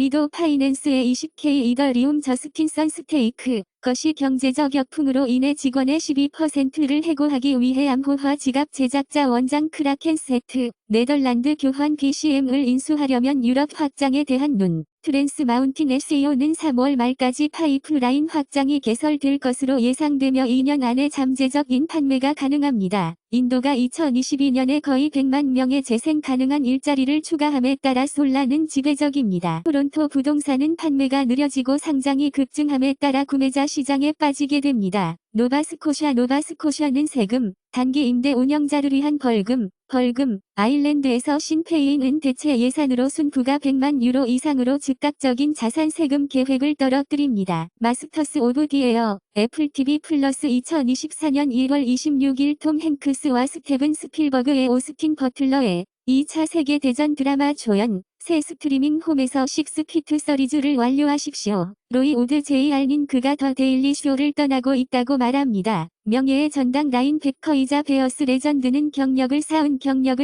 리도 파이낸스의 20K 이더리움 저스틴 선 스테이크 것이 경제적 역풍으로 인해 직원의 12%를 해고하기 위해 암호화 지갑 제작자 원장 크라켄 세트, 네덜란드 교환 BCM을 인수하려면 유럽 확장에 대한 트랜스 마운틴 SEO는 3월 말까지 파이프라인 확장이 개설될 것으로 예상되며 2년 안에 잠재적인 판매가 가능합니다. 인도가 2022년에 거의 100만 명의 재생 가능한 일자리를 추가함에 따라 솔라는 지배적입니다. 토론토 부동산은 판매가 느려지고 상장이 급증함에 따라 구매자 시장에 빠지게 됩니다. 노바스코샤는 세금, 단기 임대 운영자를 위한 벌금, 아일랜드에서 신페이는 대체 예산으로 순부가 100만 유로 이상으로 즉각적인 자산 세금 계획을 떨어뜨립니다. 마스터스 오브 디 에어, 애플 TV 플러스 2024년 1월 26일 톰 행크스와 스테븐 스필버그의 오스틴 버틀러의 2차 세계대전 드라마 조연, 새 스트리밍 홈에서 6피트 서리즈를 완료하십시오. 로이 오드 JR는 그가 더 데일리 쇼를 떠나고 있다고 말합니다. 명예의 전당 라인베커이자 베어스 레전드는 경력을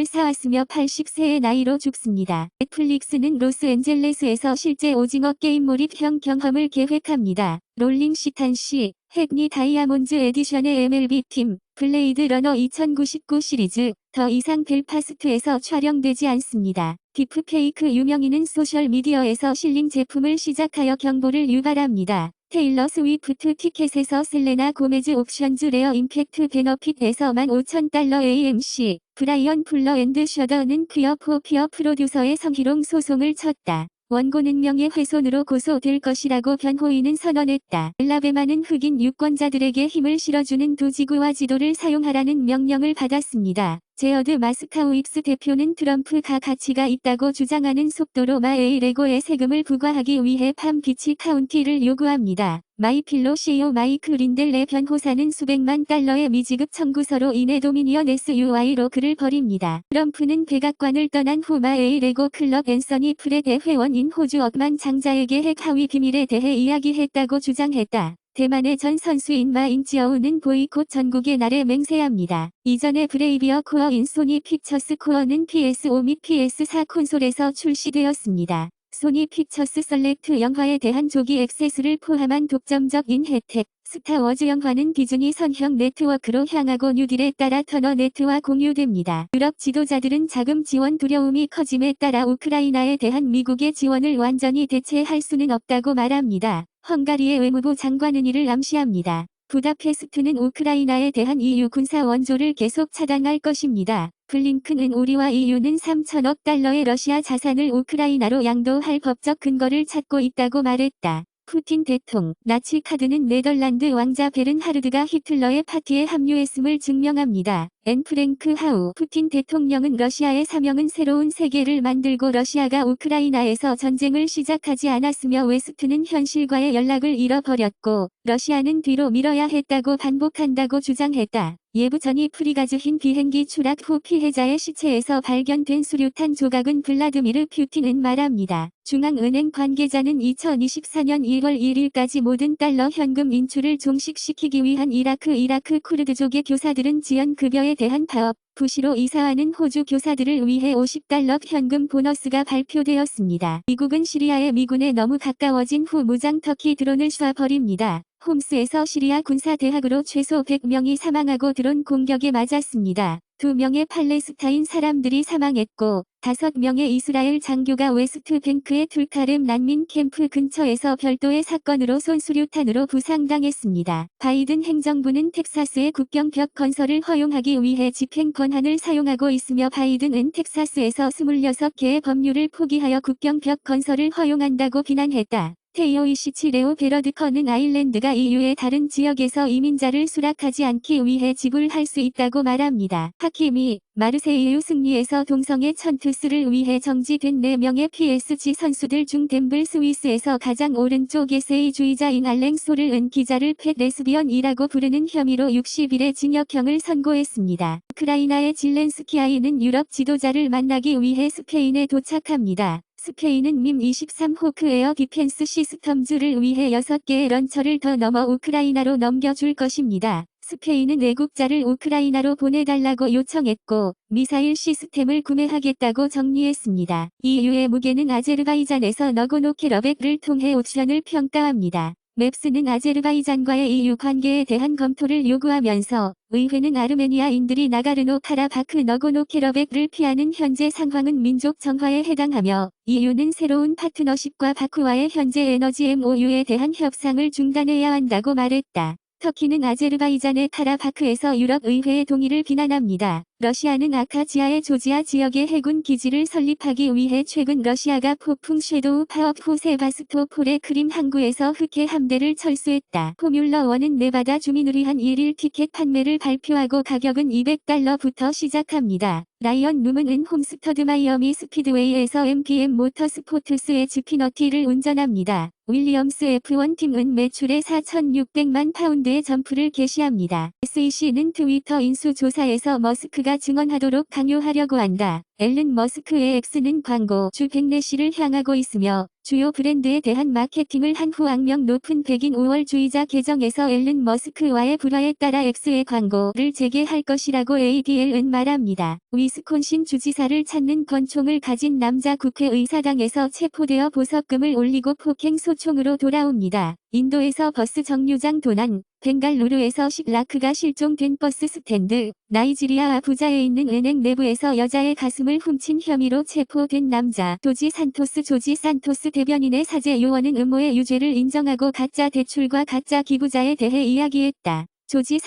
쌓았으며 80세의 나이로 죽습니다. 넷플릭스는 로스앤젤레스에서 실제 오징어 게임 몰입형 경험을 계획합니다. 롤링시탄시, 해그니 다이아몬드 에디션의 MLB팀, 블레이드 러너 2099 시리즈, 더 이상 벨파스트에서 촬영되지 않습니다. 딥페이크 유명인은 소셜미디어에서 실린 제품을 시작하여 경보를 유발합니다. 테일러 스위프트 티켓에서 셀레나 고메즈 옵션즈 레어 임팩트 베너핏에서 $15,000 AMC, 브라이언 풀러 앤드 셔더는 퀴어 포 퀴어 프로듀서의 성희롱 소송을 쳤다. 원고는 명예훼손으로 고소될 것이라고 변호인은 선언했다. 알라베마는 흑인 유권자들에게 힘을 실어주는 두 지구와 지도를 사용하라는 명령을 받았습니다. 제어드 마스카우익스 대표는 트럼프가 가치가 있다고 주장하는 속도로 마에이레고에 세금을 부과하기 위해 팜비치 카운티를 요구합니다. 마이필로 CEO 마이크 린델의 변호사는 수백만 달러의 미지급 청구서로 인해 도미니언 SUI로 글을 버립니다. 트럼프는 백악관을 떠난 후 마에이레고 클럽 앤서니 프레드 회원인 호주 억만 장자에게 핵 하위 비밀에 대해 이야기했다고 주장했다. 대만의 전 선수인 마 잉지어우는 보이콧 전국의 날에 맹세합니다. 이전에 브레이비어 코어인 소니 픽처스 코어는 PS5 및 PS4 콘솔에서 출시되었습니다. 소니 픽처스 셀렉트 영화에 대한 조기 액세스를 포함한 독점적인 혜택, 스타워즈 영화는 디즈니 선형 네트워크로 향하고 뉴딜에 따라 터너네트와 공유됩니다. 유럽 지도자들은 자금 지원 두려움이 커짐에 따라 우크라이나에 대한 미국의 지원을 완전히 대체할 수는 없다고 말합니다. 헝가리의 외무부 장관은 이를 암시합니다. 부다페스트는 우크라이나에 대한 EU 군사 원조를 계속 차단할 것입니다. 블링큰은 우리와 EU는 3천억 달러의 러시아 자산을 우크라이나로 양도할 법적 근거를 찾고 있다고 말했다. 푸틴 대통령, 나치 카드는 네덜란드 왕자 베른하르드가 히틀러의 파티에 합류했음을 증명합니다. 앤 프랭크 하우 푸틴 대통령은 러시아의 사명은 새로운 세계를 만들고 러시아가 우크라이나에서 전쟁을 시작하지 않았으며 웨스트는 현실과의 연락을 잃어버렸고 러시아는 뒤로 밀어야 했다고 반복한다고 주장했다. 예부전이 프리가즈힌 비행기 추락 후 피해자의 시체에서 발견된 수류탄 조각은 블라드미르 푸틴은 말합니다. 중앙은행 관계자는 2024년 1월 1일까지 모든 달러 현금 인출을 종식시키기 위한 이라크 쿠르드족의 교사들은 지연급여에 대한 파업, 부시로 이사하는 호주 교사들을 위해 $50 현금 보너스가 발표되었습니다. 미국은 시리아에 미군에 너무 가까워진 후 무장 터키 드론을 쏴버립니다. 홈스에서 시리아 군사대학으로 최소 100명이 사망하고 드론 공격에 맞았습니다. 2명의 팔레스타인 사람들이 사망했고 5명의 이스라엘 장교가 웨스트뱅크의 툴카렘 난민 캠프 근처에서 별도의 사건으로 손수류탄으로 부상당했습니다. 바이든 행정부는 텍사스의 국경벽 건설을 허용하기 위해 집행 권한을 사용하고 있으며 바이든은 텍사스에서 26개의 법률을 포기하여 국경벽 건설을 허용한다고 비난했다. 테이오이시치 레오 베러드커는 아일랜드가 EU의 다른 지역에서 이민자를 수락하지 않기 위해 지불할 수 있다고 말합니다. 하키미, 마르세유 승리에서 동성애 천투스를 위해 정지된 4명의 PSG 선수들 중 댐블 스위스에서 가장 오른쪽 에세이주의자인 알랭소를 은 기자를 펫 레스비언이라고 부르는 혐의로 60일의 징역형을 선고했습니다. 우크라이나의 질렌스키 아이는 유럽 지도자를 만나기 위해 스페인에 도착합니다. 스페인은 밈23 호크 에어 디펜스 시스템즈를 위해 6개의 런처를 더 넘어 우크라이나로 넘겨줄 것입니다. 스페인은 애국자를 우크라이나로 보내달라고 요청했고 미사일 시스템을 구매하겠다고 정리했습니다. EU의 무게는 아제르바이잔에서 너고노케러백을 통해 옵션을 평가합니다. 맵스는 아제르바이잔과의 EU 관계에 대한 검토를 요구하면서 의회는 아르메니아인들이 나가르노-카라바크 너고노케러백을 피하는 현재 상황은 민족 정화에 해당하며 EU는 새로운 파트너십과 바쿠와의 현재 에너지 MOU에 대한 협상을 중단해야 한다고 말했다. 터키는 아제르바이잔의 카라바크에서 유럽의회의 동의를 비난합니다. 러시아는 아카지아의 조지아 지역에 해군 기지를 설립하기 위해 최근 러시아가 폭풍 섀도우 파업 후 세바스토폴의 크림 항구에서 흑해 함대를 철수했다. 포뮬러1은 네바다 주민을 위한 1일 티켓 판매를 발표하고 가격은 $200부터 시작합니다. 라이언 누문은 홈스터드 마이어미 스피드웨이에서 MPM 모터스포트스의 지피너티를 운전합니다. 윌리엄스 F1 팀은 매출의 4,600만 파운드의 점프를 게시합니다. SEC는 트위터 인수 조사에서 머스크가 증언하도록 강요하려고 한다. 앨런 머스크의 X는 광고 주 백내시를 향하고 있으며 주요 브랜드에 대한 마케팅을 한 후 악명 높은 백인 우월주의자 계정에서 앨런 머스크와의 불화에 따라 X의 광고를 재개할 것이라고 ADL은 말합니다. 위스콘신 주지사를 찾는 권총을 가진 남자 국회의사당에서 체포되어 보석금을 올리고 폭행 소총으로 돌아옵니다. 인도에서 버스 정류장 도난, 벵갈루루에서 식라크가 실종된 버스 스탠드, 나이지리아 아부자에 있는 은행 내부에서 여자의 가슴을 훔친 혐의로 체포된 남자, 조지 산토스 대변인의 사제 요원은 음모의 유죄를 인정하고 가짜 대출과 가짜 기부자에 대해 이야기했다. 조지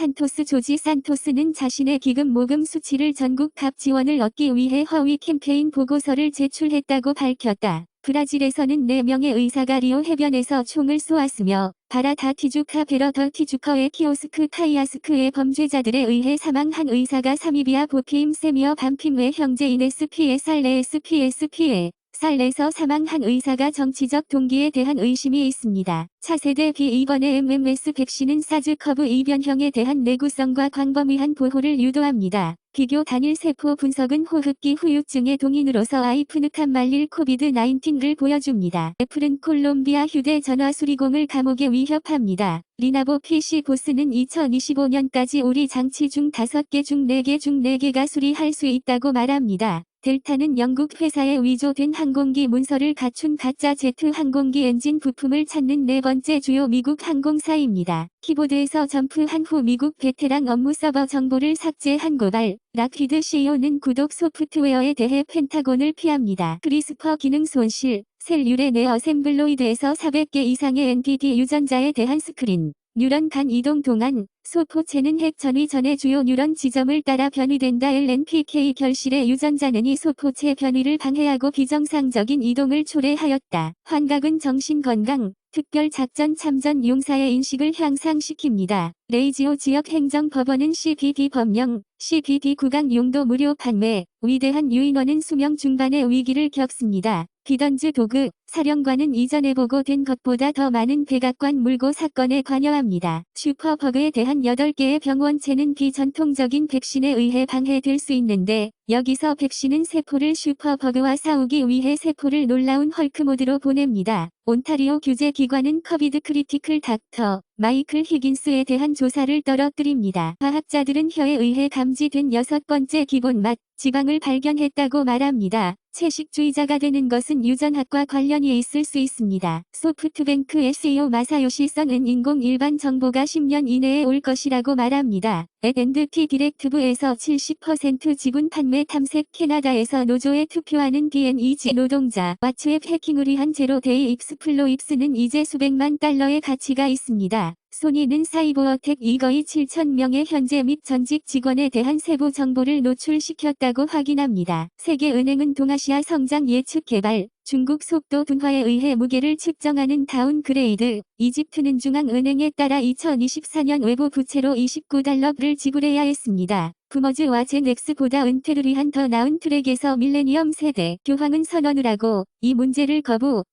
산토스는 자신의 기금 모금 수치를 전국 갑 지원을 얻기 위해 허위 캠페인 보고서를 제출했다고 밝혔다. 브라질에서는 4명의 의사가 리오 해변에서 총을 쏘았으며 바라다 티주카 베러더 티주커의 키오스크 카이아스크의 범죄자들에 의해 사망한 의사가 사미비아 보피임 세미어 반핌의 형제인 살레에서 사망한 의사가 정치적 동기에 대한 의심이 있습니다. 차세대 B2번의 MMS 백신은 사즈커브2 변형에 대한 내구성과 광범위한 보호를 유도합니다. 비교 단일 세포 분석은 호흡기 후유증의 동인으로서 아이프누칸 말릴 코비드-19를 보여줍니다. 애플은 콜롬비아 휴대전화 수리공을 감옥에 위협합니다. 리나보 PC 보스는 2025년까지 우리 장치 중 5개 중 4개가 수리할 수 있다고 말합니다. 델타는 영국 회사에 위조된 항공기 문서를 갖춘 가짜 제트 항공기 엔진 부품을 찾는 4번째 주요 미국 항공사입니다. 키보드에서 점프한 후 미국 베테랑 업무 서버 정보를 삭제한 고발. 락히드 CEO는 구독 소프트웨어에 대해 펜타곤을 피합니다. 크리스퍼 기능 손실. 셀 유레 어셈블로이드에서 400개 이상의 NVIDIA 유전자에 대한 스크린. 뉴런 간 이동 동안 소포체는 핵 전위 전의 주요 뉴런 지점을 따라 변이된다. LNPK 결실의 유전자는 이 소포체 변이를 방해하고 비정상적인 이동을 초래하였다. 환각은 정신건강, 특별작전 참전 용사의 인식을 향상시킵니다. 레이지오 지역행정법원은 CBD 법령, CBD 구강 용도 무료 판매, 위대한 유인원은 수명 중반의 위기를 겪습니다. 비던즈 도그, 사령관은 이전에 보고된 것보다 더 많은 백악관 물고 사건에 관여합니다. 슈퍼버그에 대한 8개의 병원체는 비전통적인 백신에 의해 방해될 수 있는데 여기서 백신은 세포를 슈퍼버그와 싸우기 위해 세포를 놀라운 헐크 모드로 보냅니다. 온타리오 규제기관은 커비드 크리티클 닥터 마이클 히긴스에 대한 조사를 떨어뜨립니다. 과학자들은 혀에 의해 감지된 6번째 기본 맛, 지방을 발견했다고 말합니다. 채식주의자가 되는 것은 유전학과 관련이 있을 수 있습니다. 소프트뱅크 CEO 마사요시 선은 인공 일반 정보가 10년 이내에 올 것이라고 말합니다. 앳&T 디렉티브에서 70% 지분 판매 탐색. 캐나다에서 노조에 투표하는 DNEG 노동자. 왓츠앱 해킹을 위한 제로데이 익스플로입스는 이제 수백만 달러의 가치가 있습니다. 소니는 사이버어택 이거의 7,000명의 현재 및 전직 직원에 대한 세부 정보를 노출시켰다고 확인합니다. 세계은행은 동아시아 성장 예측 개발, 중국 속도 둔화에 의해 무게를 측정하는 다운그레이드, 이집트는 중앙은행에 따라 2024년 외부 부채로 $29를 지불해야 했습니다. 부머즈와 젠X보다 은퇴를 위한 더 나은 트랙에서 밀레니엄 세대 교황은 선언을 하고 이 문제를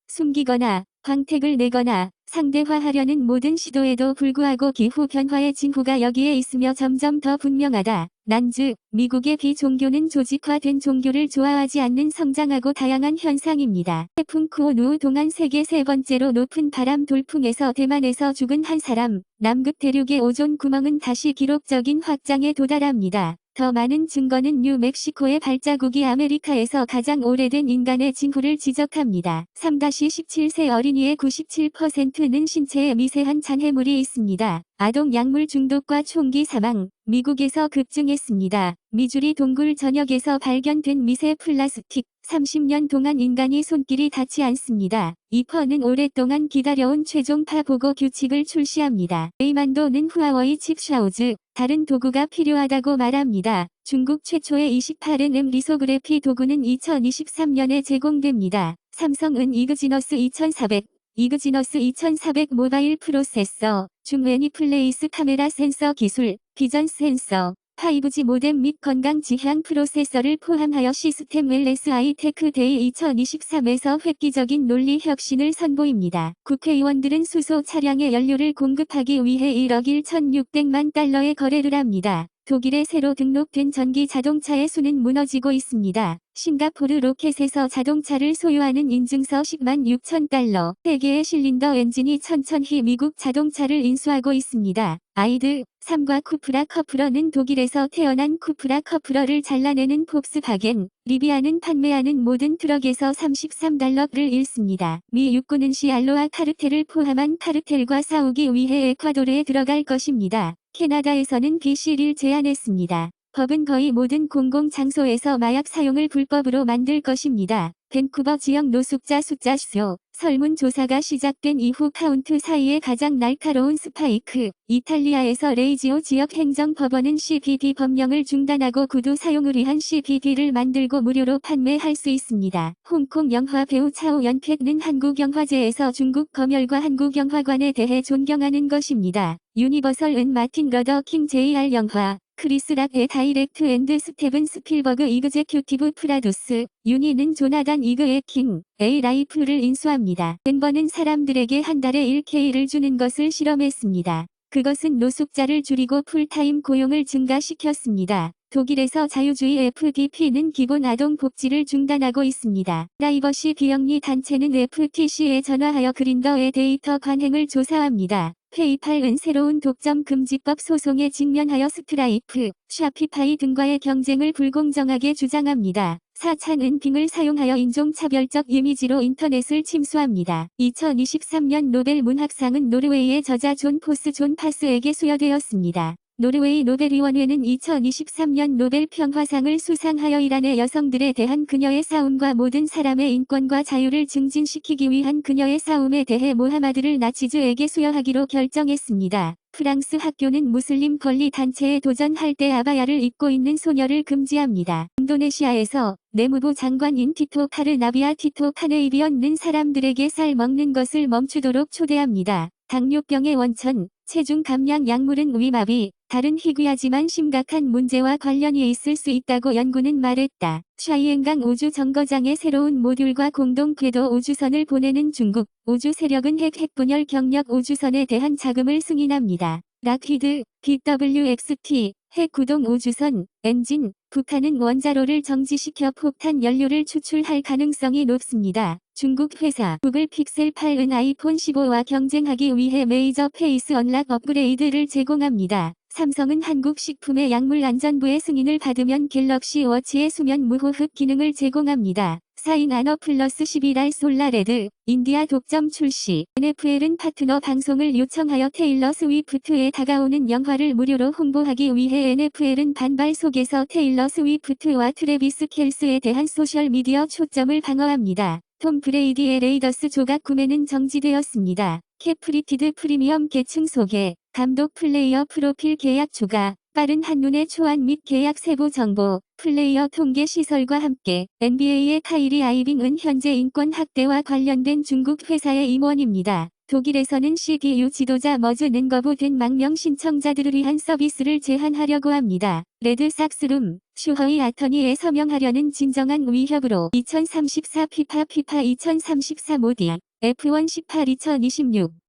숨기거나 광택을 내거나 상대화하려는 모든 시도에도 불구하고 기후 변화의 징후가 여기에 있으며 점점 더 분명하다. 난즈, 미국의 비종교는 조직화된 종교를 좋아하지 않는 성장하고 다양한 현상입니다. 태풍 쿠오누 동안 세계 세 번째로 높은 바람 돌풍에서 대만에서 죽은 한 사람, 남극 대륙의 오존 구멍은 다시 기록적인 확장에 도달합니다. 더 많은 증거는 뉴멕시코의 발자국이 아메리카에서 가장 오래된 인간의 징후를 지적합니다. 3-17세 어린이의 97%는 신체에 미세한 잔해물이 있습니다. 아동 약물 중독과 총기 사망, 미국에서 급증했습니다. 미주리 동굴 전역에서 발견된 미세 플라스틱, 30년 동안 인간이 손길이 닿지 않습니다. 이퍼는 오랫동안 기다려온 최종파 보고 규칙을 출시합니다. 에이만도는 후아워이 칩 샤오즈, 다른 도구가 필요하다고 말합니다. 중국 최초의 28nm 리소그래피 도구는 2023년에 제공됩니다. 삼성은 이그지너스 2400, 이그지너스 2400 모바일 프로세서, 줌 매니플레이스 카메라 센서 기술, 비전 센서, 5G 모뎀 및 건강 지향 프로세서를 포함하여 시스템 LSI 테크데이 2023에서 획기적인 논리 혁신을 선보입니다. 국회의원들은 수소 차량에 연료를 공급하기 위해 1억 1,600만 달러의 거래를 합니다. 독일에 새로 등록된 전기 자동차의 수는 무너지고 있습니다. 싱가포르 로켓에서 자동차를 소유하는 인증서 10만 6천 달러. 세계의 실린더 엔진이 천천히 미국 자동차를 인수하고 있습니다. 아이드, 3과 쿠프라 커플러는 독일에서 태어난 쿠프라 커플러를 잘라내는 폭스바겐, 리비아는 판매하는 모든 트럭에서 33달러를 잃습니다. 미 육군은 시알로아 카르텔을 포함한 카르텔과 싸우기 위해 에콰도르에 들어갈 것입니다. 캐나다에서는 비실을 제한했습니다. 법은 거의 모든 공공장소에서 마약 사용을 불법으로 만들 것입니다. 밴쿠버 지역 노숙자 숫자 수, 설문조사가 시작된 이후 카운트 사이에 가장 날카로운 스파이크. 이탈리아에서 레이지오 지역 행정법원은 CBD 법령을 중단하고 구두 사용을 위한 CBD를 만들고 무료로 판매할 수 있습니다. 홍콩 영화 배우 차오 연팩는 한국영화제에서 중국 검열과 한국영화관에 대해 존경하는 것입니다. 유니버설은 마틴 러더 킹 JR 영화, 크리스 락의 다이렉트 앤드 스테븐 스필버그 이그제큐티브 프라두스, 유니는 조나단 이그의 킹, A 라이프를 인수합니다. 덴버는 사람들에게 한 달에 1K를 주는 것을 실험했습니다. 그것은 노숙자를 줄이고 풀타임 고용을 증가시켰습니다. 독일에서 자유주의 FDP는 기본 아동 복지를 중단하고 있습니다. 프라이버시 비영리 단체는 FTC에 전화하여 그린더의 데이터 관행을 조사합니다. 페이팔은 새로운 독점 금지법 소송에 직면하여 스트라이프, 샤피파이 등과의 경쟁을 불공정하게 주장합니다. 4차는 빙을 사용하여 인종차별적 이미지로 인터넷을 침수합니다. 2023년 노벨 문학상은 노르웨이의 저자 존 포스 존 파스에게 수여되었습니다. 노르웨이 노벨위원회는 2023년 노벨 평화상을 수상하여 이란의 여성들에 대한 그녀의 싸움과 모든 사람의 인권과 자유를 증진시키기 위한 그녀의 싸움에 대해 모하마드를 나치즈에게 수여하기로 결정했습니다. 프랑스 학교는 무슬림 권리 단체에 도전할 때 아바야를 입고 있는 소녀를 금지합니다. 인도네시아에서 내무부 장관인 티토 카르나비아 티토 카네이비언는 사람들에게 쌀 먹는 것을 멈추도록 초대합니다. 당뇨병의 원천, 체중 감량 약물은 위마비, 다른 희귀하지만 심각한 문제와 관련이 있을 수 있다고 연구는 말했다. 샤이엔강 우주 정거장의 새로운 모듈과 공동 궤도 우주선을 보내는 중국, 우주 세력은 핵분열 경력 우주선에 대한 자금을 승인합니다. 락히드, BWXT, 핵구동 우주선, 엔진, 북한은 원자로를 정지시켜 폭탄 연료를 추출할 가능성이 높습니다. 중국 회사 구글 픽셀 8은 아이폰 15와 경쟁하기 위해 메이저 페이스 언락 업그레이드를 제공합니다. 삼성은 한국식품의 약물안전부의 승인을 받으면 갤럭시 워치의 수면 무호흡 기능을 제공합니다. 4인 아너 플러스 11알 솔라레드, 인디아 독점 출시. NFL은 파트너 방송을 요청하여 테일러 스위프트에 다가오는 영화를 무료로 홍보하기 위해 NFL은 반발 속에서 테일러 스위프트와 트래비스 켈스에 대한 소셜미디어 초점을 방어합니다. 톰 브레이디의 레이더스 조각 구매는 정지되었습니다. 캐프리티드 프리미엄 계층 소개, 감독 플레이어 프로필 계약 초과, 빠른 한눈에 초안 및 계약 세부 정보, 플레이어 통계 시설과 함께 NBA의 카이리 아이빙은 현재 인권 학대와 관련된 중국 회사의 임원입니다. 독일에서는 CDU 지도자 머즈는 거부된 망명 신청자들을 위한 서비스를 제한하려고 합니다. 레드삭스룸, 슈허이 아터니에 서명하려는 진정한 위협으로 2034 피파 2034 모디 F1 18 2026